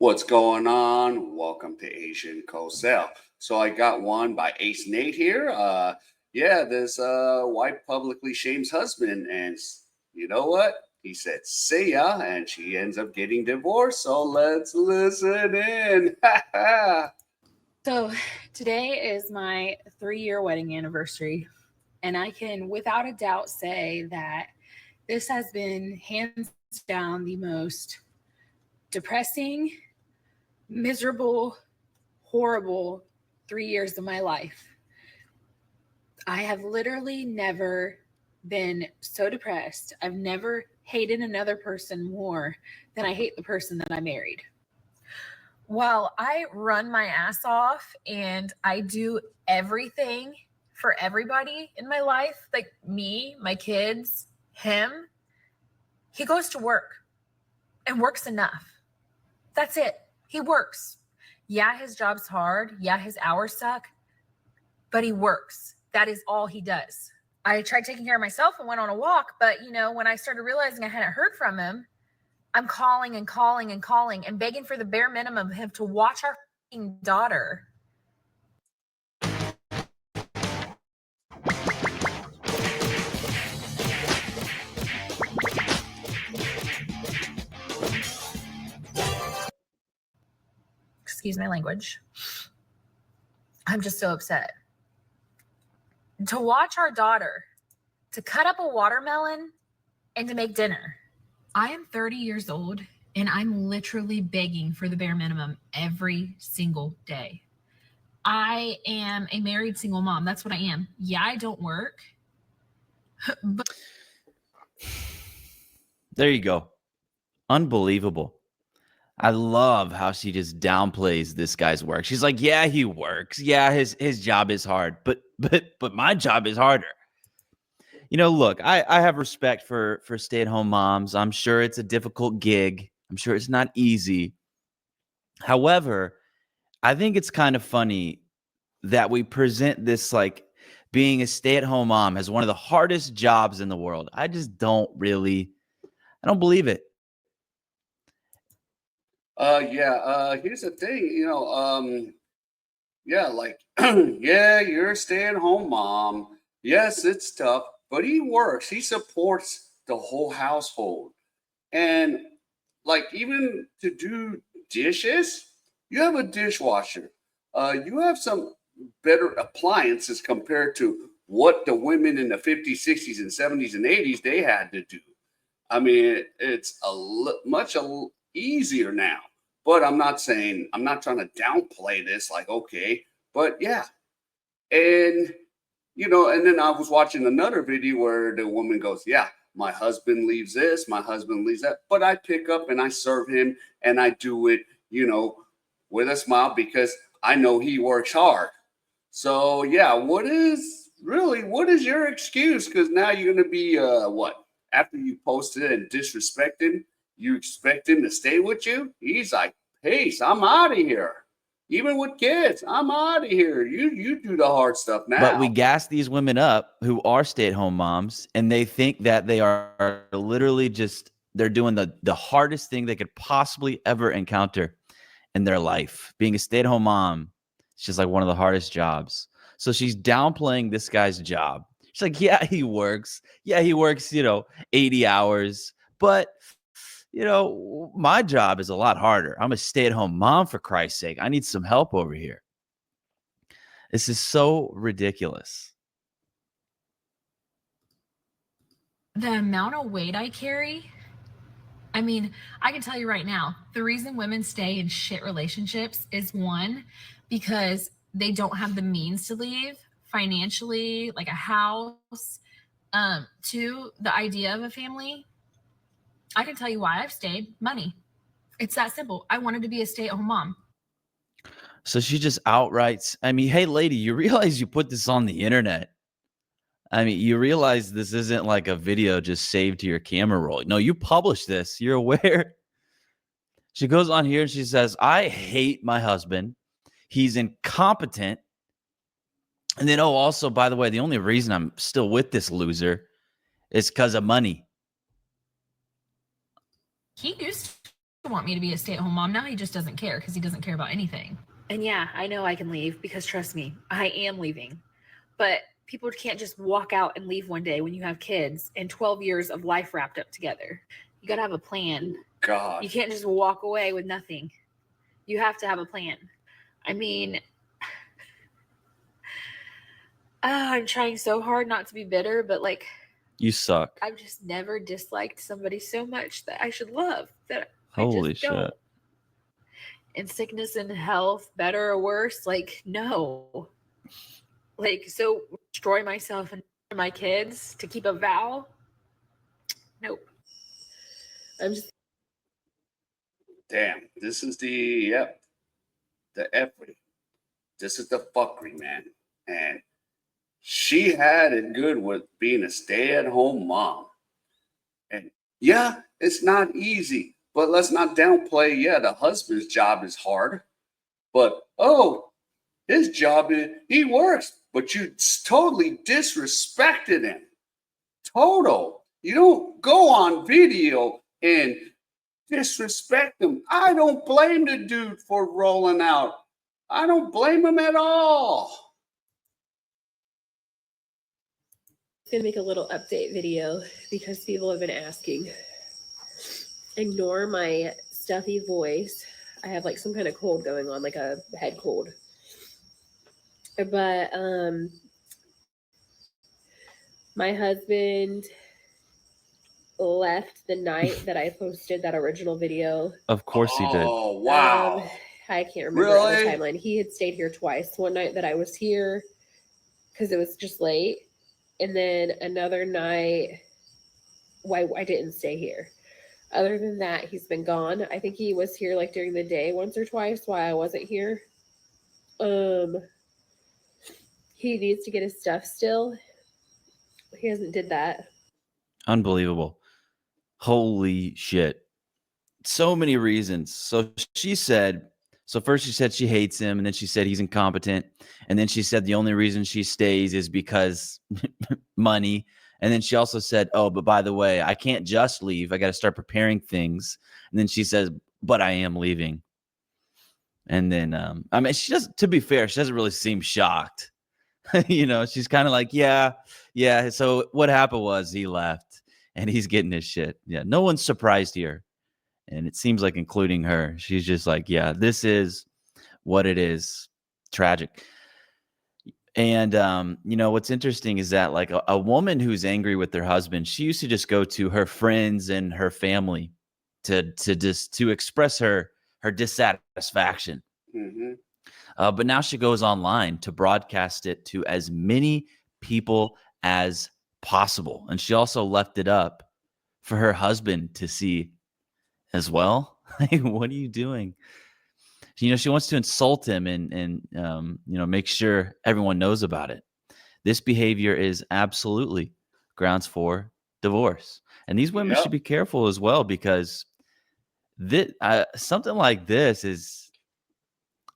What's going on? Welcome to Asian Cosell. So I got one by Ace Nate here. Yeah, this wife publicly shames husband, and you know what? He said, "See ya," and she ends up getting divorced. So let's listen in. So today is my 3-year wedding anniversary, and I can without a doubt say that this has been hands down the most depressing, miserable, horrible 3 years of my life. I have literally never been so depressed. I've never hated another person more than I hate the person that I married. While I run my ass off and I do everything for everybody in my life, like me, my kids, him, he goes to work and works enough. That's it. He works. Yeah, his job's hard. Yeah, his hours suck, but he works. That is all he does. I tried taking care of myself and went on a walk, but when I started realizing I hadn't heard from him, I'm calling and calling and calling and begging for the bare minimum of him to watch our daughter. Excuse my language. I'm just so upset. To watch our daughter, to cut up a watermelon, and to make dinner. I am 30 years old, and I'm literally begging for the bare minimum every single day. I am a married single mom. That's what I am. Yeah, I don't work. But there you go. Unbelievable. I love how she just downplays this guy's work. She's like, yeah, he works. Yeah, his job is hard, but my job is harder. Look, I have respect for stay-at-home moms. I'm sure it's a difficult gig. I'm sure it's not easy. However, I think it's kind of funny that we present this like being a stay-at-home mom as one of the hardest jobs in the world. I don't believe it. Here's the thing, yeah, like, yeah, you're a stay-at-home mom. Yes, it's tough, but he works. He supports the whole household. And like even to do dishes, you have a dishwasher. You have some better appliances compared to what the women in the 50s, 60s, and 70s and 80s they had to do. I mean, it's much easier now. But I'm not trying to downplay this. Like, okay, but yeah, and and then I was watching another video where the woman goes, "Yeah, my husband leaves this, my husband leaves that, but I pick up and I serve him and I do it, with a smile because I know he works hard." So yeah, what is your excuse? Because now you're gonna be what? After you posted and disrespect him, you expect him to stay with you? He's like, "Peace, I'm out of here." Even with kids, I'm out of here. You do the hard stuff But we now. gas these women up who are stay-at-home moms, and they think that they are literally they're doing the hardest thing they could possibly ever encounter in their life. Being a stay-at-home mom, it's just like one of the hardest jobs. So she's downplaying this guy's job. She's like, yeah, he works. Yeah, he works, 80 hours. But, my job is a lot harder. I'm a stay-at-home mom, for Christ's sake. I need some help over here. This is so ridiculous. the amount of weight I carry, I mean, I can tell you right now, the reason women stay in shit relationships is one, because they don't have the means to leave financially, like a house. Two, the idea of a family. I can tell you why I've stayed. Money. It's that simple. I wanted to be a stay-at-home mom. So she just outright, hey, lady, you realize you put this on the internet. You realize this isn't like a video just saved to your camera roll. No, you published this. You're aware. She goes on here and she says, I hate my husband. He's incompetent. And then, also, by the way, the only reason I'm still with this loser is because of money. He used want me to be a stay-at-home mom. Now he just doesn't care because he doesn't care about anything. And yeah, I know I can leave because trust me, I am leaving. But people can't just walk out and leave one day when you have kids and 12 years of life wrapped up together. You got to have a plan. God. You can't just walk away with nothing. You have to have a plan. I mean, I'm trying so hard not to be bitter, but like, You suck. I've just never disliked somebody so much that I should love. That Holy I just shit. don't. In sickness and health, better or worse, like, no. Like, so destroy myself and my kids to keep a vow? Nope. I'm just. Damn. This is the effery. This is the fuckery, man. And she had it good with being a stay-at-home mom. And yeah, it's not easy, but let's not downplay. Yeah, the husband's job is hard, but his job is he works, but you totally disrespected him. Total. You don't go on video and disrespect him. I don't blame the dude for rolling out. I don't blame him at all. Gonna make a little update video because people have been asking. Ignore my stuffy voice. I have like some kind of cold going on, like a head cold. But my husband left the night that I posted that original video. Of course he did. Oh, wow. I can't remember on the Really? timeline. He had stayed here twice. One night that I was here because it was just late. And then another night, why I didn't stay here. Other than that, he's been gone. I think he was here like during the day once or twice while I wasn't here. He needs to get his stuff still. He hasn't did that. Unbelievable. Holy shit. So many reasons. So first she said she hates him, and then she said he's incompetent, and then she said the only reason she stays is because money. And then she also said, oh, but by the way, I can't just leave. I got to start preparing things. And then she says, but I am leaving. And then, I mean, to be fair, she doesn't really seem shocked. She's kind of like, yeah. So what happened was he left and he's getting his shit. Yeah. No one's surprised here. And it seems like including her, she's just like, yeah, this is what it is. Tragic. And, what's interesting is that like a woman who's angry with her husband, she used to just go to her friends and her family to express her dissatisfaction. Mm-hmm. But now she goes online to broadcast it to as many people as possible. And she also left it up for her husband to see as well. What are you doing? She wants to insult him and make sure everyone knows about it. This behavior is absolutely grounds for divorce. And these women should be careful as well, because something like this is,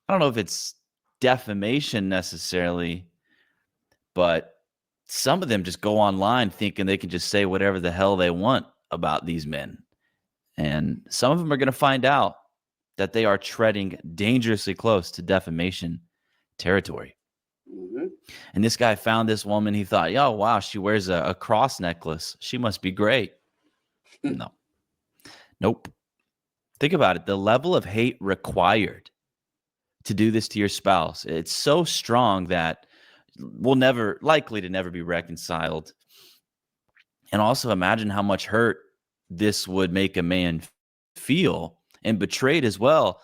I don't know if it's defamation necessarily, but some of them just go online thinking they can just say whatever the hell they want about these men. And some of them are going to find out that they are treading dangerously close to defamation territory. Mm-hmm. And this guy found this woman. He thought, oh, wow, she wears a cross necklace. She must be great. No. Nope. Think about it. The level of hate required to do this to your spouse, it's so strong that likely to never be reconciled. And also imagine how much hurt this would make a man feel, and betrayed as well.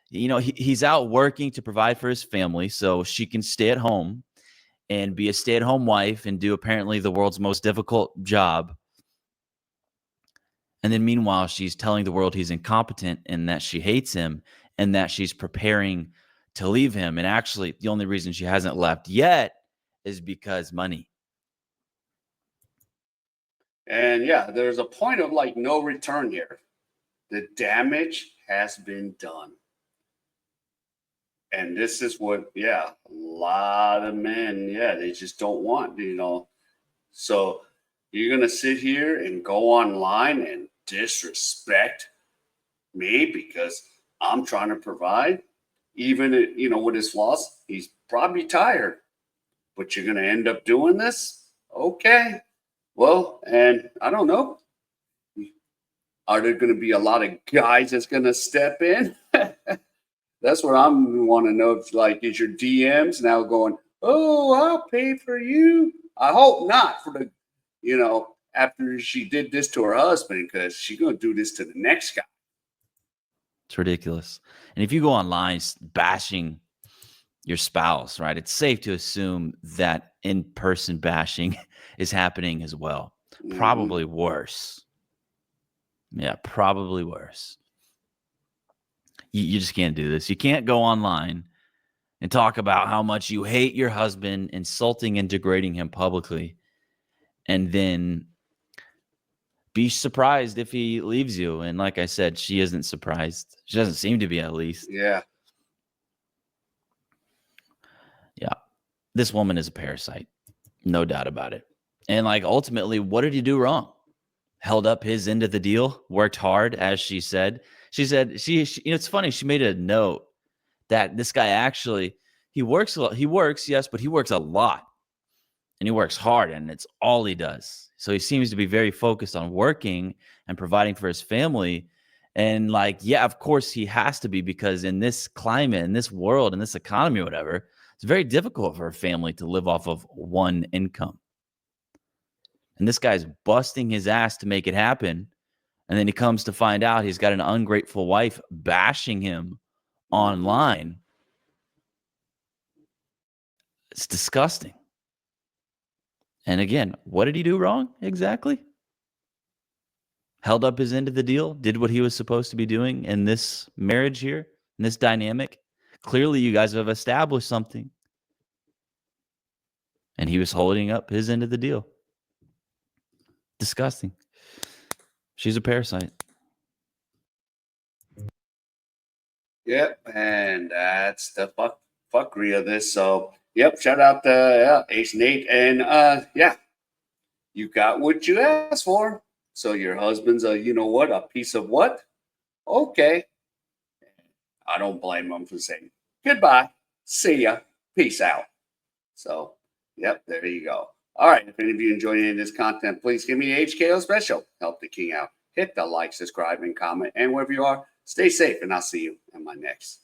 He's out working to provide for his family so she can stay at home and be a stay-at-home wife and do apparently the world's most difficult job. And then meanwhile, she's telling the world he's incompetent and that she hates him and that she's preparing to leave him. And actually, the only reason she hasn't left yet is because money. And yeah, there's a point of like no return here. The damage has been done. And this is what, a lot of men, they just don't want, So you're going to sit here and go online and disrespect me because I'm trying to provide. Even, with his flaws, he's probably tired, but you're going to end up doing this? Okay. Well, and I don't know. Are there going to be a lot of guys that's going to step in? That's what I'm want to know. If, like, is your DMs now going, oh, I'll pay for you? I hope not for the, after she did this to her husband, because she's going to do this to the next guy. It's ridiculous. And if you go online bashing your spouse, right, it's safe to assume that in-person bashing is happening as well. Probably worse. Yeah, probably worse. You just can't do this. You can't go online and talk about how much you hate your husband, insulting and degrading him publicly, and then be surprised if he leaves you. And like I said, she isn't surprised. She doesn't seem to be, at least. Yeah. Yeah. This woman is a parasite. No doubt about it. And like, ultimately, what did he do wrong? Held up his end of the deal, worked hard, as she said. She said, it's funny. She made a note that this guy actually, he works a lot. He works, yes, but he works a lot. And he works hard, and it's all he does. So he seems to be very focused on working and providing for his family. And like, yeah, of course he has to be, because in this climate, in this world, in this economy, or whatever, it's very difficult for a family to live off of one income. And this guy's busting his ass to make it happen. And then he comes to find out he's got an ungrateful wife bashing him online. It's disgusting. And again, what did he do wrong exactly? Held up his end of the deal, did what he was supposed to be doing in this marriage here, in this dynamic. Clearly, you guys have established something. And he was holding up his end of the deal. Disgusting. She's a parasite. Yep, and that's the fuckery of this. So, yep, shout out to Ace Nate. And you got what you asked for. So your husband's a piece of what? Okay. I don't blame him for saying goodbye, see ya, peace out. So, yep, there you go. All right, if any of you enjoyed any of this content, please give me HKO special. Help the king out. Hit the like, subscribe, and comment. And wherever you are, stay safe, and I'll see you in my next